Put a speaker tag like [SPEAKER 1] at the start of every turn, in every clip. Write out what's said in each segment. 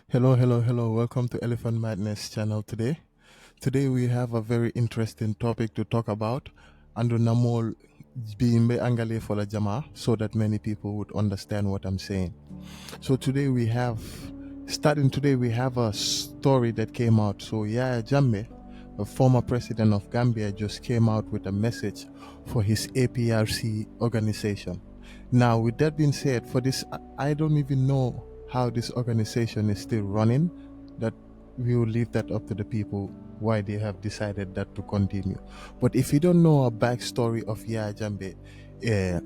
[SPEAKER 1] Hello. Welcome to Elephant Madness channel today. Today we have a very interesting topic to talk about. Andu namol bimbe angale for la jama so that many people would understand what I'm saying. So starting today, we have a story that came out. So Yaya Jammeh, a former president of Gambia, just came out with a message for his APRC organization. Now, with that being said, for this, I don't even know how this organization is still running. That we will leave that up to the people why they have decided that to continue. But if you don't know a backstory of Yaya Jammeh, uh,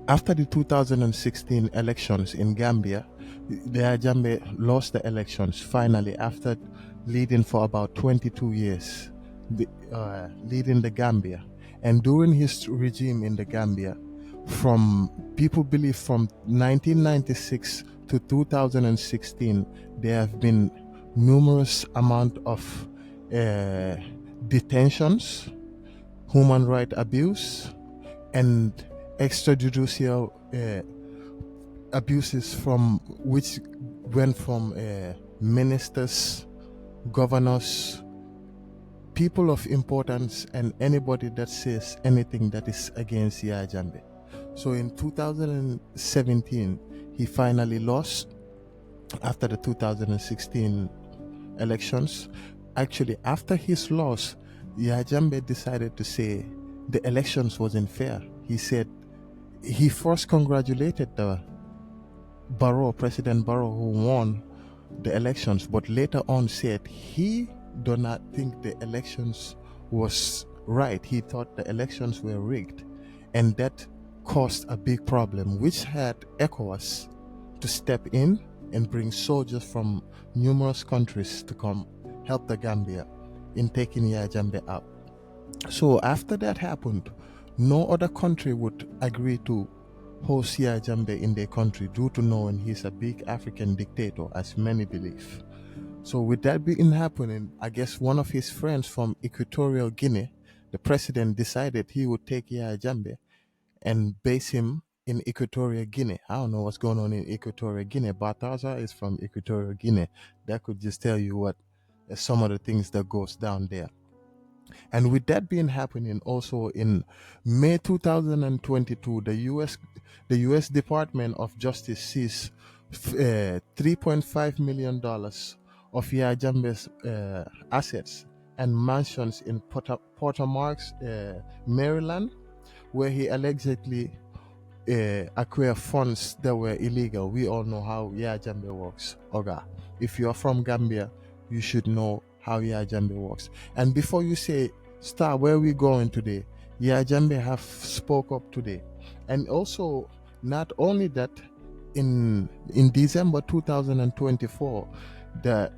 [SPEAKER 1] after the 2016 elections in Gambia, the Jammeh lost the elections finally after leading for about 22 years, leading the Gambia. And during his regime in the Gambia, from people believe from 1996 to 2016, there have been numerous amount of uh, detentions, human right abuse, and extrajudicial abuses from which went from ministers, governors, people of importance, and anybody that says anything that is against Yaya Jammeh. So in 2017, he finally lost after the 2016 elections. Actually, after his loss, Yaya Jammeh decided to say the elections wasn't fair. He said he first congratulated the President Barrow, who won the elections, but later on said he do not think the elections was right. He thought the elections were rigged, and that caused a big problem, which had ECOWAS to step in and bring soldiers from numerous countries to come help the Gambia in taking Yaya Jammeh out. So after that happened, no other country would agree to host Yaya Jammeh in their country due to knowing he's a big African dictator, as many believe. So with that being happening, I guess one of his friends from Equatorial Guinea, the president decided he would take Yaya Jammeh and base him in Equatorial Guinea. I don't know what's going on in Equatorial Guinea. Bataza is from Equatorial Guinea. That could just tell you what some of the things that goes down there. And with that being happening, also in May 2022, the U.S. Department of Justice seized $3.5 million of Yaya Jammeh's assets and mansions in Portamarx, Maryland, where he allegedly acquired funds that were illegal. We all know how Yaya Jammeh works. Oga, if you are from Gambia, you should know how Yaya Jammeh works. And before you say, Star, where we going today? Yaya Jammeh have spoke up today. And also, not only that, in December 2024, the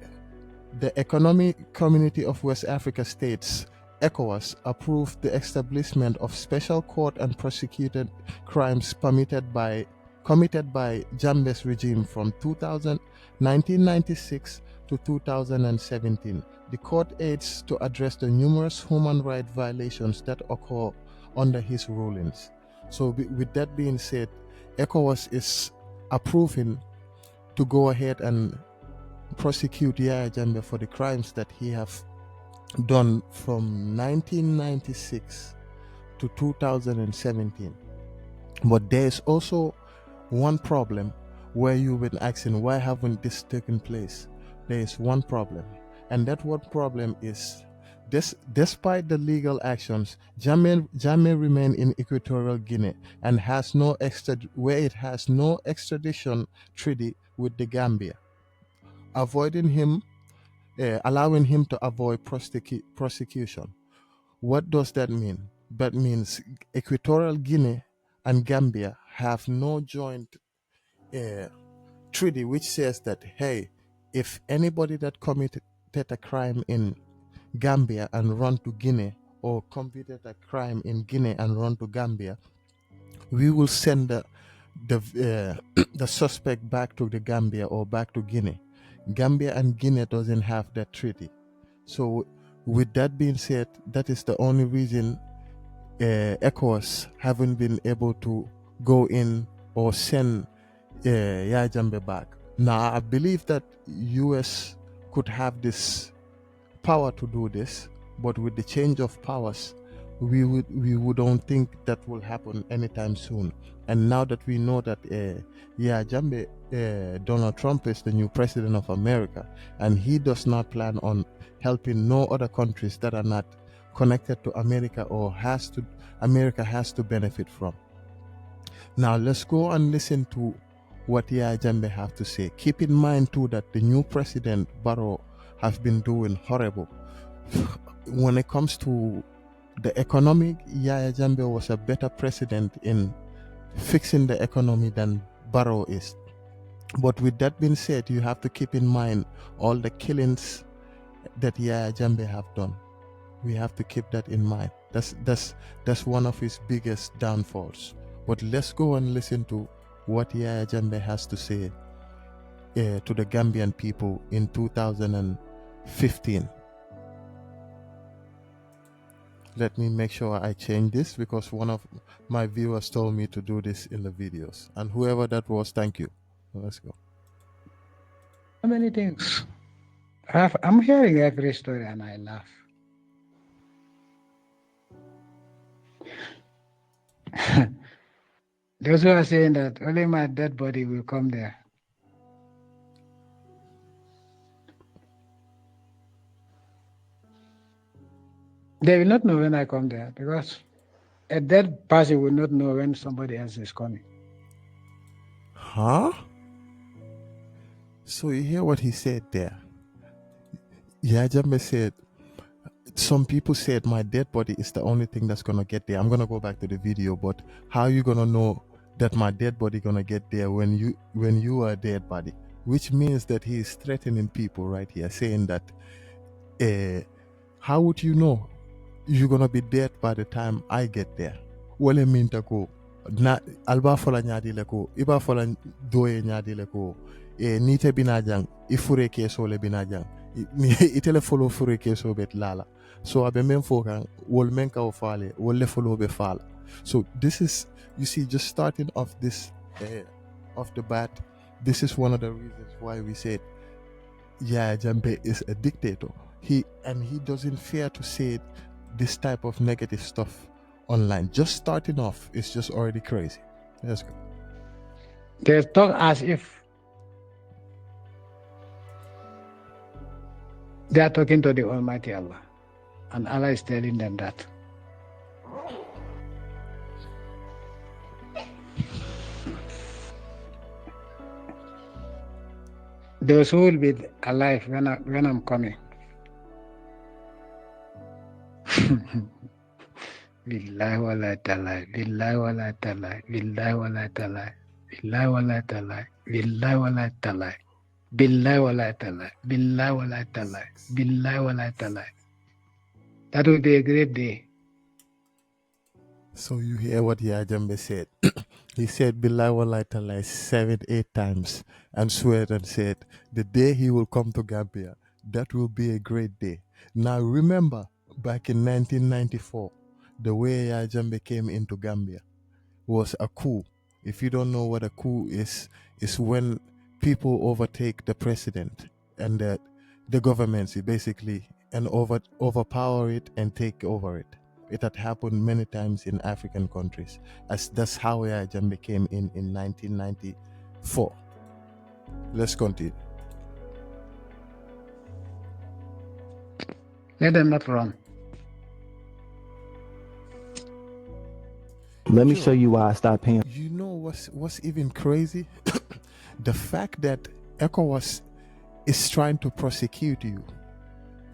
[SPEAKER 1] the Economic Community of West Africa States, ECOWAS, approved the establishment of special court and prosecuted crimes committed by Jammeh's regime from 1996 to 2017. The court aids to address the numerous human rights violations that occur under his rulings. So, with that being said, ECOWAS is approving to go ahead and prosecute Yaya Jammeh for the crimes that he have done from 1996 to 2017. But there's also one problem where you've been asking, why haven't this taken place? There is one problem, and that one problem is this: despite the legal actions, Jammeh remain in Equatorial Guinea and where it has no extradition treaty with the Gambia, avoiding him allowing him to avoid prosecution. What does that mean? That means Equatorial Guinea and Gambia have no joint uh, treaty which says that, hey, if anybody that committed a crime in Gambia and run to Guinea, or committed a crime in Guinea and run to Gambia, we will send the suspect back to the Gambia or back to Guinea. Gambia and Guinea doesn't have that treaty. So, with that being said, that is the only reason ECOWAS haven't been able to go in or send Yaya Jammeh back. Now I believe that US could have this power to do this, but with the change of powers, we don't think that will happen anytime soon. And now that we know that Jammeh, Donald Trump is the new president of America, and he does not plan on helping no other countries that are not connected to America or America has to benefit from. Now let's go and listen to what Yaya Jammeh have to say. Keep in mind too that the new president Barrow have been doing horrible. When it comes to the economy, Yaya Jammeh was a better president in fixing the economy than Barrow is. But with that being said, you have to keep in mind all the killings that Yaya Jammeh have done. We have to keep that in mind. That's one of his biggest downfalls. But let's go and listen to what Yaya Jammeh has to say to the Gambian people in 2015. Let me make sure I change this because one of my viewers told me to do this in the videos. And whoever that was, thank you. Let's go.
[SPEAKER 2] So many things. I'm hearing every story and I laugh. Those who are saying that only my dead body will come there. They will not know when I come there because a dead person will not know when somebody else is coming.
[SPEAKER 1] Huh? So you hear what he said there? Yaya Jammeh said, some people said my dead body is the only thing that's gonna get there. I'm gonna go back to the video, but how are you gonna know that my dead body gonna get there when you are a dead body? Which means that he is threatening people right here, saying that how would you know you're gonna be dead by the time I get there? Well, I mean to go na alba fola nyadi le ko iba fola doye nyadi le ko nite binajang ifure keso le binajang itele follow fure keso bet lala. So abe men fokan wol men ka o fale wol le follow be fala. So this is, you see, just starting off this off the bat, this is one of the reasons why we said Yaya Jammeh is a dictator. He doesn't fear to say this type of negative stuff online. Just starting off is just already crazy. Let's go.
[SPEAKER 2] They talk as if they are talking to the Almighty Allah, and Allah is telling them that. Those who will be alive when I'm coming. Billahi wa la talai, billahi wa la talai, billahi wa la talai, billahi wa la talai, billahi wa la talai, billahi wa la talai, billahi wa la talai, billahi wa la talai. That will be a great day.
[SPEAKER 1] So you hear what Yaya Jammeh said. He said billahi wa la talai 7-8 times and swear and said the day he will come to Gambia, that will be a great day. Now remember, back in 1994, the way Yaya Jammeh came into Gambia was a coup. If you don't know what a coup is when people overtake the president and the government basically and overpower it and take over it. It had happened many times in African countries. That's how Yaya Jammeh came in 1994. Let's continue.
[SPEAKER 2] Let them not run.
[SPEAKER 3] Let me show you why I stopped paying.
[SPEAKER 1] You know what's even crazy? The fact that ECOWAS is trying to prosecute you,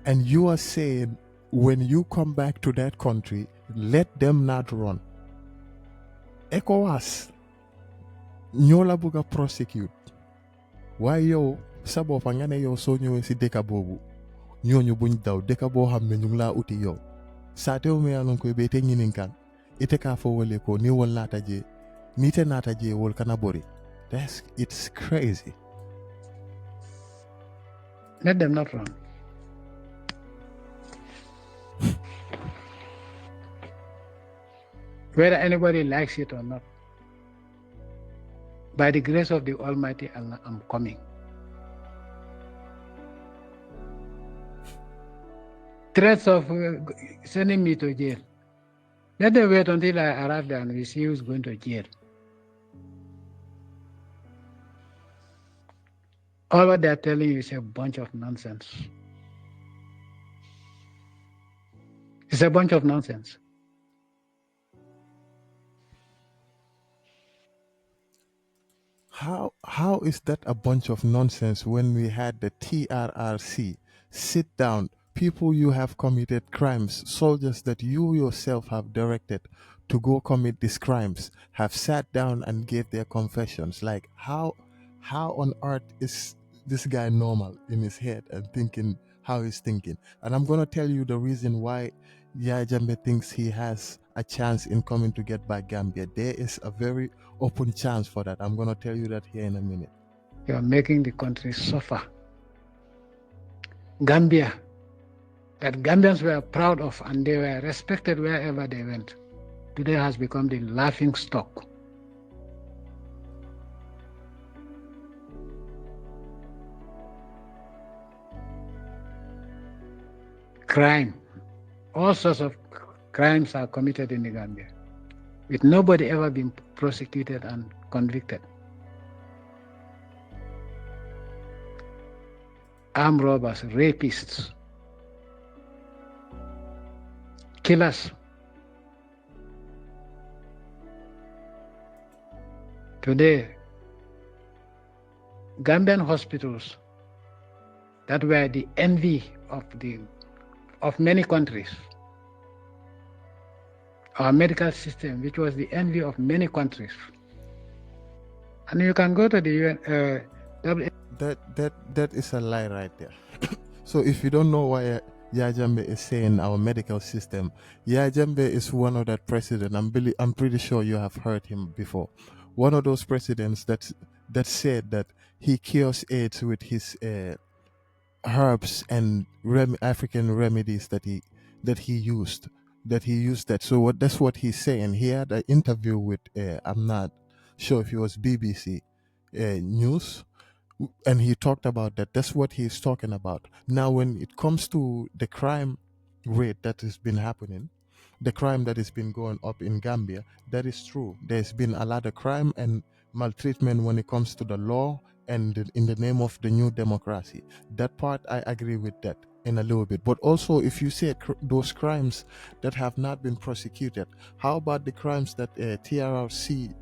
[SPEAKER 1] and you are saying when you come back to that country, let them not run. ECOWAS, nyola buga prosecute. Why yo sabo pangane yo so ñëwé ci dëkk bobu ñoñu buñ daw dëkk bo xamné ñu la uti yow sa tew me yanon koy bété ñinin kan ite ka fo wole ko ni wol nata je ni te nata je wol kana bori. It's crazy.
[SPEAKER 2] Let them not run. Whether anybody likes it or not, by the grace of the Almighty Allah, I'm coming. threats of sending me to jail. Let them wait until I arrive there and we see who's going to jail. All what they're telling you is a bunch of nonsense. It's a bunch of nonsense.
[SPEAKER 1] How is that a bunch of nonsense when we had the TRRC sit down, people you have committed crimes, soldiers that you yourself have directed to go commit these crimes, have sat down and gave their confessions? Like how on earth is this guy normal in his head and thinking how he's thinking? And I'm gonna tell you the reason why Jammeh thinks he has a chance in coming to get back Gambia. There is a very open chance for that. I'm going to tell you that here in a minute.
[SPEAKER 2] You are making the country suffer. Gambia, that Gambians were proud of and they were respected wherever they went, today has become the laughing stock. Crime, all sorts of crimes are committed in the Gambia, with nobody ever being prosecuted and convicted. Armed robbers, rapists, killers. Today, Gambian hospitals that were the envy of many countries, our medical system, which was the envy of many countries. And you can go to the UN.
[SPEAKER 1] That is a lie right there. So if you don't know why Jammeh is saying our medical system, Jammeh is one of that president. I'm pretty sure you have heard him before. One of those presidents that said that he cures AIDS with his herbs and African remedies that he used. So that's what he's saying. He had an interview with I'm not sure if it was BBC News, and he talked about that. That's what he's talking about. Now, when it comes to the crime rate that has been happening, the crime that has been going up in Gambia, that is true. There's been a lot of crime and maltreatment when it comes to the law and in the name of the new democracy. That part, I agree with that in a little bit. But also, if you say those crimes that have not been prosecuted, how about the crimes that TRRC,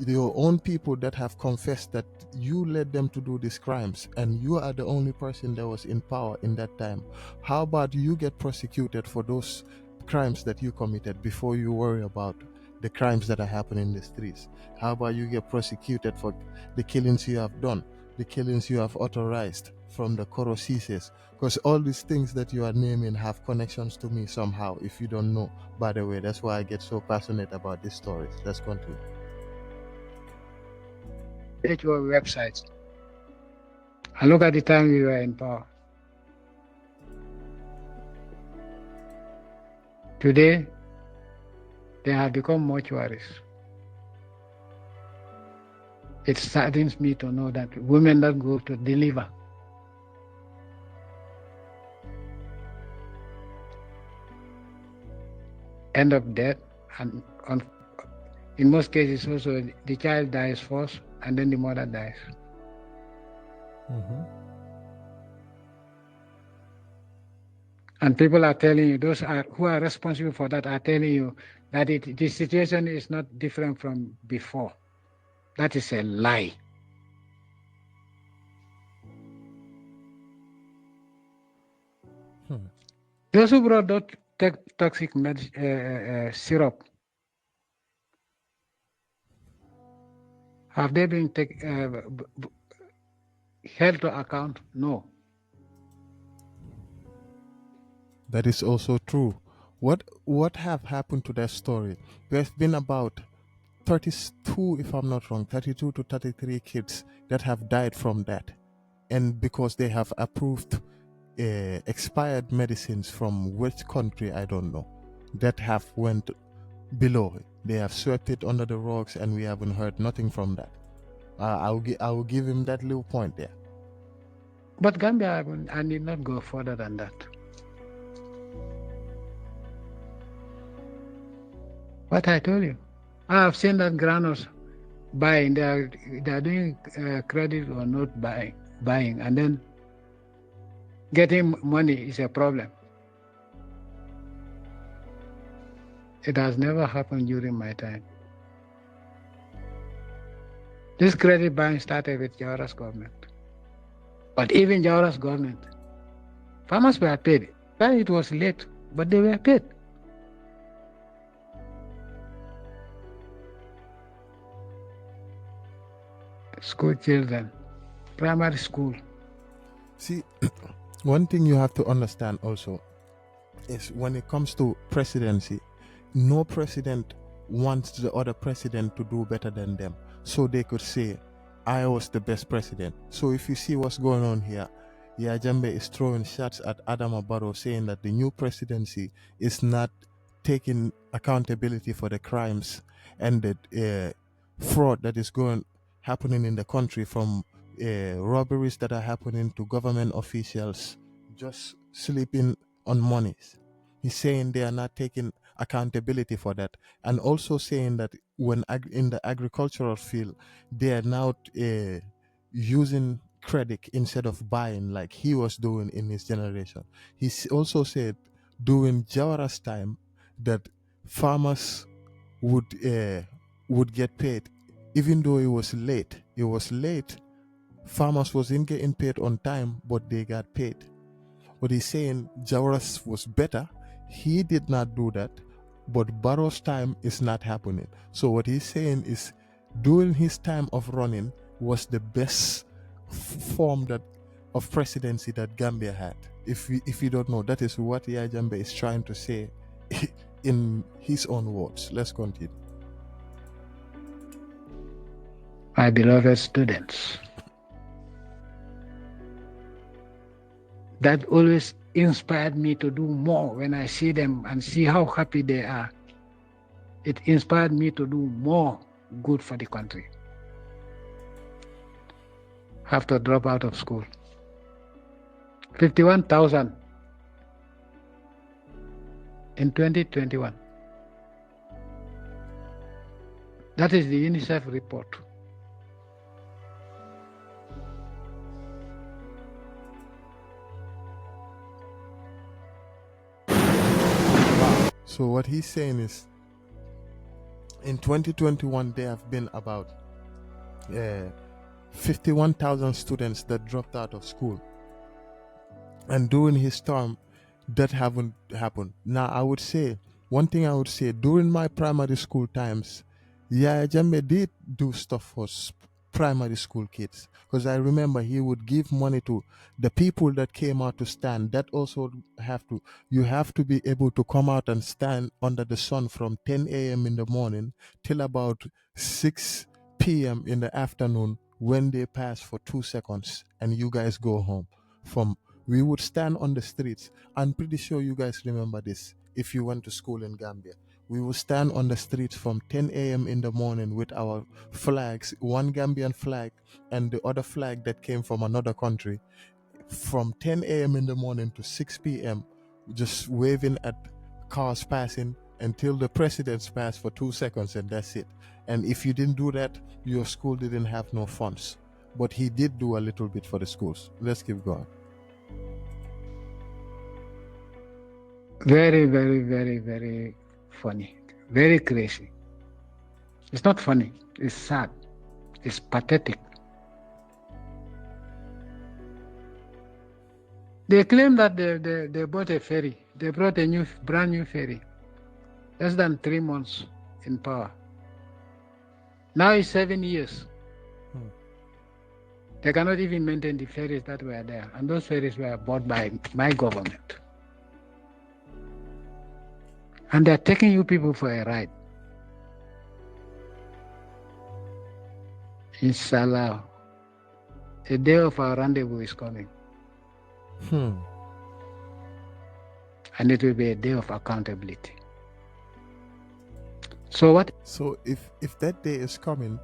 [SPEAKER 1] your own people that have confessed that you led them to do these crimes and you are the only person that was in power in that time? How about you get prosecuted for those crimes that you committed before you worry about the crimes that are happening in the streets? How about you get prosecuted for the killings you have done, the killings you have authorized from the Korosis? Because all these things that you are naming have connections to me somehow, if you don't know, by the way. That's why I get so passionate about these stories. Let's continue.
[SPEAKER 2] Your websites and look at the time we were in power. Today, they have become mortuaries. It saddens me to know that women that go to deliver end of death, and in most cases also the child dies first and then the mother dies.
[SPEAKER 1] Mm-hmm.
[SPEAKER 2] And people are telling you, who are responsible for that are telling you that the situation is not different from before. That is a lie. Those who brought that toxic syrup, have they been held to account? No.
[SPEAKER 1] That is also true. What have happened to that story? There's been about 32, if I'm not wrong, 32 to 33 kids that have died from that. And because they have approved expired medicines from which country, I don't know, that have went below. They have swept it under the rocks and we haven't heard nothing from that. I will give him that little point there.
[SPEAKER 2] But Gambia, I need not go further than that. What I told you. I have seen that grounders buying. They are doing credit or not buying, and then getting money is a problem. It has never happened during my time. This credit buying started with Jawara's government. But even Jawara's government, farmers were paid. But it was late, but they were paid. School children, primary school.
[SPEAKER 1] See, one thing you have to understand also is when it comes to presidency, no president wants the other president to do better than them. So they could say, I was the best president. So if you see what's going on here, Jammeh is throwing shots at Adama Barrow, saying that the new presidency is not taking accountability for the crimes and the fraud that is happening in the country, from robberies that are happening to government officials just sleeping on monies. He's saying they are not taking accountability for that, and also saying that when in the agricultural field, they are now using credit instead of buying like he was doing in his generation. He also said during Jawara's time that farmers would get paid even though it was late. It was late. Farmers wasn't getting paid on time, but they got paid. But he's saying Jawara's was better. He did not do that, but Barrow's time is not happening. So what he's saying is, during his time of running was the best form of presidency that Gambia had. If you don't know, that is what Yaya Jammeh is trying to say in his own words. Let's continue.
[SPEAKER 2] My beloved students, that always inspired me to do more when I see them and see how happy they are. It inspired me to do more good for the country. Have to drop out of school. 51,000 in 2021. That is the UNICEF report.
[SPEAKER 1] So what he's saying is, in 2021, there have been about 51,000 students that dropped out of school. And during his term, that haven't happened. Now, one thing I would say, during my primary school times, Yaya Jammeh did do stuff for primary school kids, because I remember he would give money to the people that came out to stand. That also you have to be able to come out and stand under the sun from 10 a.m. in the morning till about 6 p.m. in the afternoon, when they pass for 2 seconds and you guys go home. We would stand on the streets. I'm pretty sure you guys remember this if you went to school in Gambia. We would stand on the streets from 10 a.m. in the morning with our flags, one Gambian flag and the other flag that came from another country, from 10 a.m. in the morning to 6 p.m., just waving at cars passing until the presidents pass for 2 seconds, and that's it. And if you didn't do that, your school didn't have no funds. But he did do a little bit for the schools. Let's keep going.
[SPEAKER 2] Very, very, very, very funny. Very crazy. It's not funny. It's sad. It's pathetic. They claim that they bought a ferry. They brought a brand new ferry. Less than 3 months in power. Now it's 7 years. They cannot even maintain the ferries that were there. And those ferries were bought by my government. And they're taking you people for a ride. Inshallah, the day of our rendezvous is coming. And it will be a day of accountability. So
[SPEAKER 1] if that day is coming,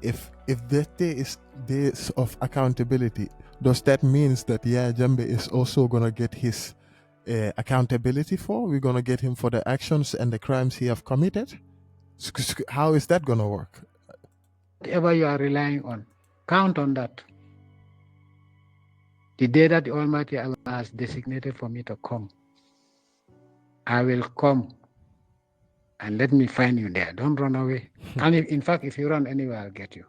[SPEAKER 1] if that day is days of accountability, does that means that Yaya Jammeh is also gonna get his accountability for? We're gonna get him for the actions and the crimes he have committed? How is that gonna work?
[SPEAKER 2] Whatever you are relying on, count on that. The day that the Almighty Allah has designated for me to come, I will come, and let me find you there. Don't run away. And in fact, if you run anywhere, I'll get you.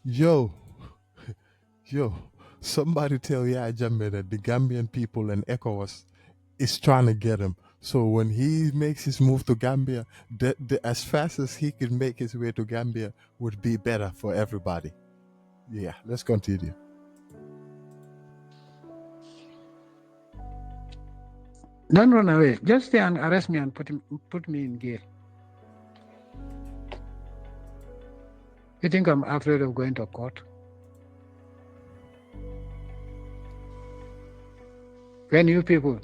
[SPEAKER 1] Yo, somebody tell Jammeh that the Gambian people and ECOWAS is trying to get him. So when he makes his move to Gambia, as fast as he can make his way to Gambia would be better for everybody. Yeah, let's continue.
[SPEAKER 2] Don't run away. Just stay and arrest me and put me in jail. You think I'm afraid of going to court? When you people,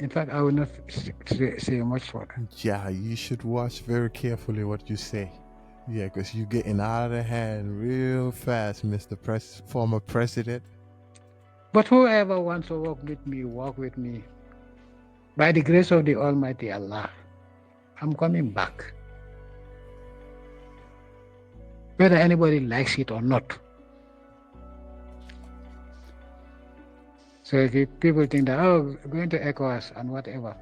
[SPEAKER 2] in fact, I will not say much for that.
[SPEAKER 1] Yeah, you should watch very carefully what you say. Yeah, because you're getting out of hand real fast, Mr. Former President.
[SPEAKER 2] But whoever wants to walk with me. By the grace of the Almighty Allah, I'm coming back. Whether anybody likes it or not. So if people think that, going to ECOWAS and whatever,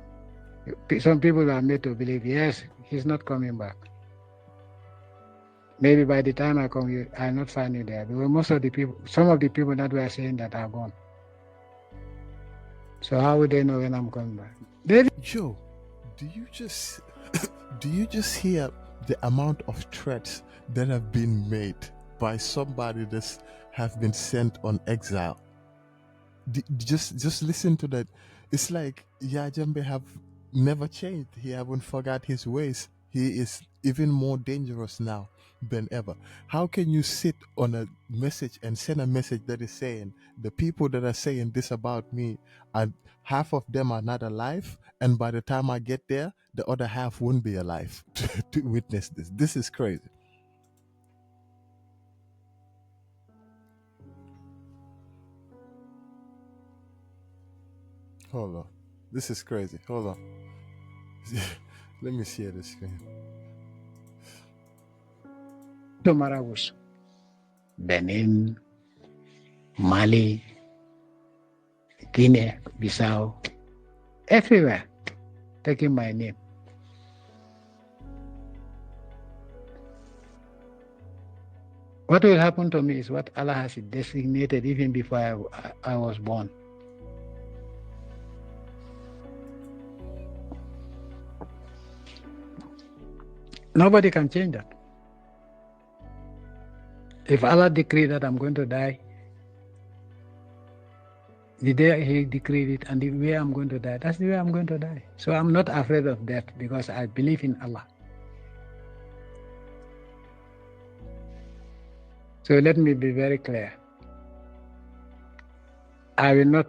[SPEAKER 2] some people are made to believe, yes, he's not coming back. Maybe by the time I come, I'll not find you there. Because some of the people that were saying that are gone. So how would they know when I'm coming back?
[SPEAKER 1] Joe, do you just hear the amount of threats that have been made by somebody that have been sent on exile? Just listen to that. It's like Jammeh have never changed. He haven't forgot his ways. He is even more dangerous now than ever. How can you sit on a message and send a message that is saying the people that are saying this about me, and half of them are not alive, and by the time I get there, the other half won't be alive to witness this? This is crazy. Hold on. This is crazy. Hold on. Let me share the screen.
[SPEAKER 2] To Marabus, Benin, Mali, Guinea, Bissau, everywhere, taking my name. What will happen to me is what Allah has designated even before I was born. Nobody can change that. If Allah decreed that I'm going to die, the day He decreed it and the way I'm going to die, that's the way I'm going to die. So I'm not afraid of death because I believe in Allah. So let me be very clear. I will not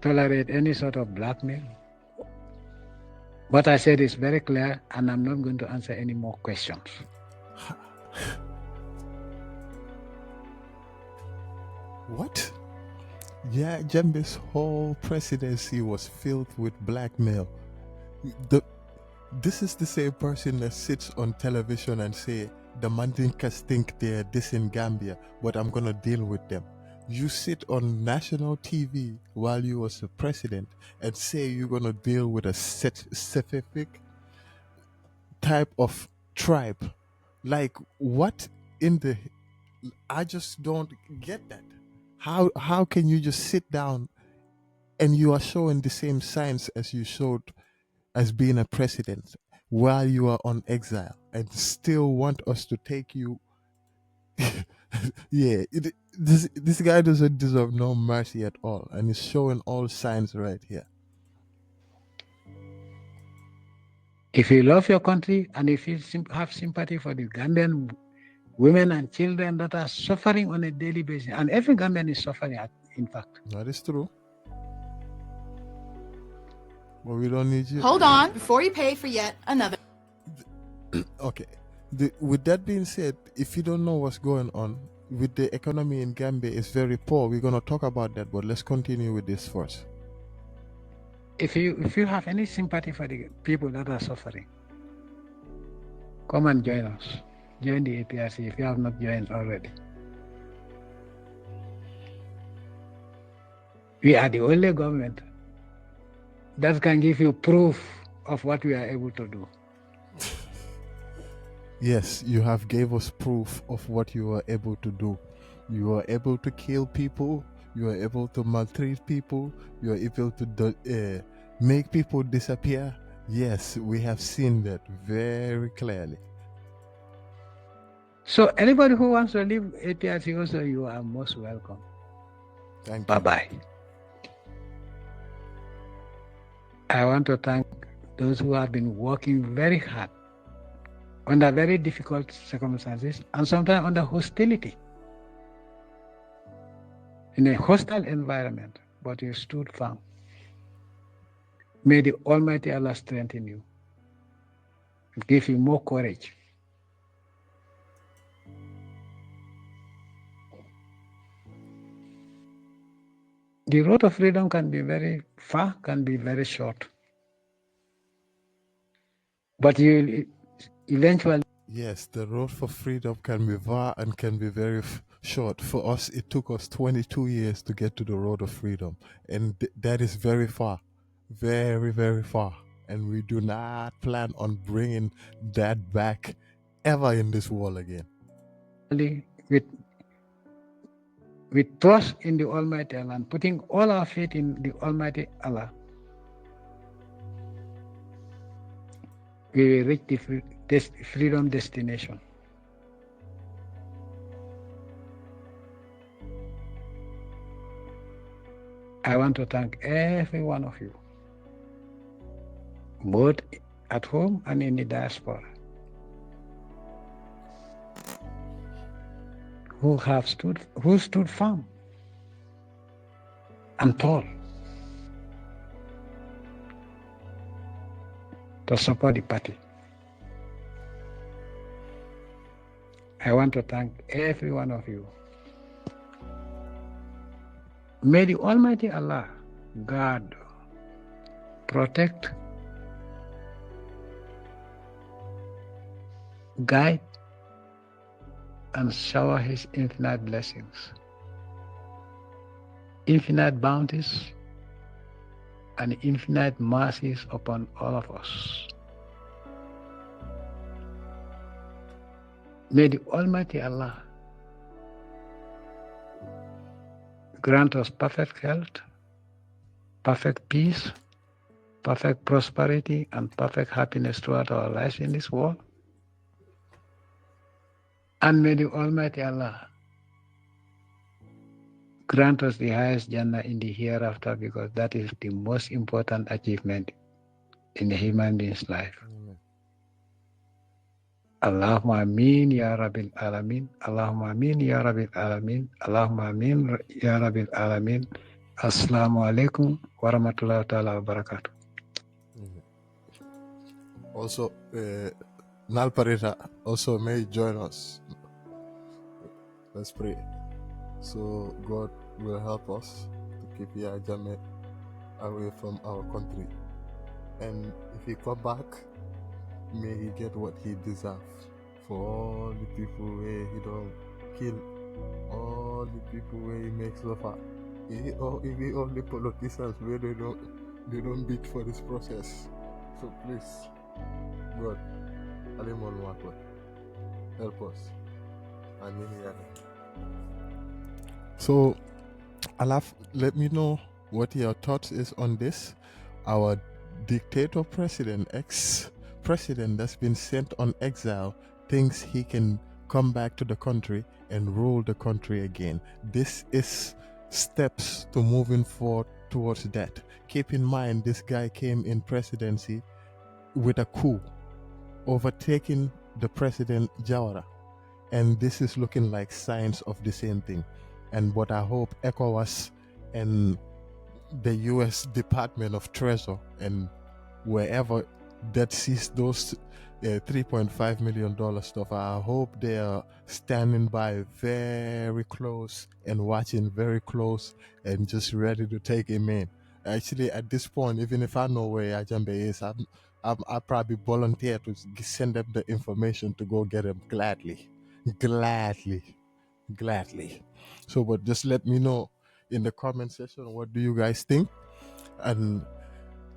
[SPEAKER 2] tolerate any sort of blackmail. What I said is very clear, and I'm not going to answer any more questions.
[SPEAKER 1] What? Yeah, Jammeh's whole presidency was filled with blackmail. This is the same person that sits on television and say, the Mandinkas think they're this in Gambia, but I'm gonna deal with them. You sit on national TV while you was a president and say you're gonna deal with a specific type of tribe. Like what in the? I just don't get that. How can you just sit down and you are showing the same signs as you showed as being a president while you are on exile and still want us to take you? Yeah, this guy doesn't deserve no mercy at all, and he's showing all signs right here.
[SPEAKER 2] If you love your country and if you have sympathy for the Gambian women and children that are suffering on a daily basis, and every Gambian is suffering, in fact.
[SPEAKER 1] That is true. But we don't need you.
[SPEAKER 4] Hold on before you pay for yet another.
[SPEAKER 1] Okay. With that being said, if you don't know what's going on with the economy in Gambia, is very poor. We're gonna talk about that, but let's continue with this first.
[SPEAKER 2] if you have any sympathy for the people that are suffering, come and join us. Join the APRC if you have not joined already. We are the only government that can give you proof of what we are able to do.
[SPEAKER 1] Yes, you have gave us proof of what you are able to do. You are able to kill people. You are able to maltreat people. You are able to make people disappear. Yes, we have seen that very clearly.
[SPEAKER 2] So anybody who wants to leave APRC also, you are most welcome.
[SPEAKER 1] Thank you.
[SPEAKER 2] Bye-bye. I want to thank those who have been working very hard under very difficult circumstances and sometimes under hostility. In a hostile environment, but you stood firm. May the Almighty Allah strengthen you and give you more courage. The road of freedom can be very far, can be very short. But you eventually...
[SPEAKER 1] Yes, the road for freedom can be far and can be very short. For us, it took us 22 years to get to the road of freedom. And that is very far. Very, very far. And we do not plan on bringing that back ever in this world again.
[SPEAKER 2] With trust in the Almighty Allah and putting all our faith in the Almighty Allah, we will reach the freedom destination. I want to thank every one of you, both at home and in the diaspora, who stood firm and tall to support the party. I want to thank every one of you. May the Almighty Allah guard, protect, guide, and shower His infinite blessings, infinite bounties, and infinite mercies upon all of us. May the Almighty Allah grant us perfect health, perfect peace, perfect prosperity, and perfect happiness throughout our lives in this world. And may the Almighty Allah grant us the highest Jannah in the hereafter, because that is the most important achievement in a human being's life. Allahumma ameen ya Rabbil Alamin. Allahumma ameen ya Rabbil Alamin. Allahumma ameen ya Rabbil Alamin. Assalamu alaikum wa rahmatullahi ta'ala wa barakatuh.
[SPEAKER 1] Also, Nalparita also may join us. Let's pray. So God will help us to keep Jammeh away from our country. And if he come back, may he get what he deserves for all the people where he don't kill, all the people where he makes suffer. If all the politicians where they don't beat for this process. So please, God, help us. So, Alaf, let me know what your thoughts is on this. Our dictator president, ex-president that's been sent on exile, thinks he can come back to the country and rule the country again. This is steps to moving forward towards that. Keep in mind, this guy came in presidency with a coup, overtaking the president Jawara. And this is looking like signs of the same thing. And what I hope ECOWAS and the U.S. Department of Treasury and wherever that sees those $3.5 million stuff, I hope they are standing by very close and watching very close and just ready to take him in. Actually, at this point, even if I know where Jammeh is, I probably volunteer to send them the information to go get him gladly, gladly, gladly. So, but just let me know in the comment section, what do you guys think, and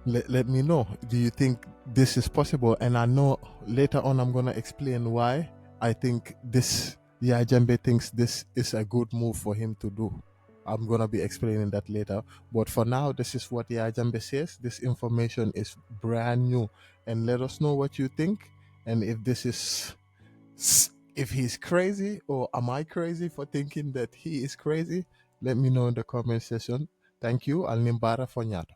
[SPEAKER 1] let me know, do you think this is possible? And I know later on I'm gonna explain why I think this Jammeh thinks this is a good move for him to do. I'm gonna be explaining that later. But for now, this is what Jammeh says. This information is brand new. And let us know what you think. And if this is, if he's crazy, or am I crazy for thinking that he is crazy, let me know in the comment section. Thank you. Al Nimbara Fonyato.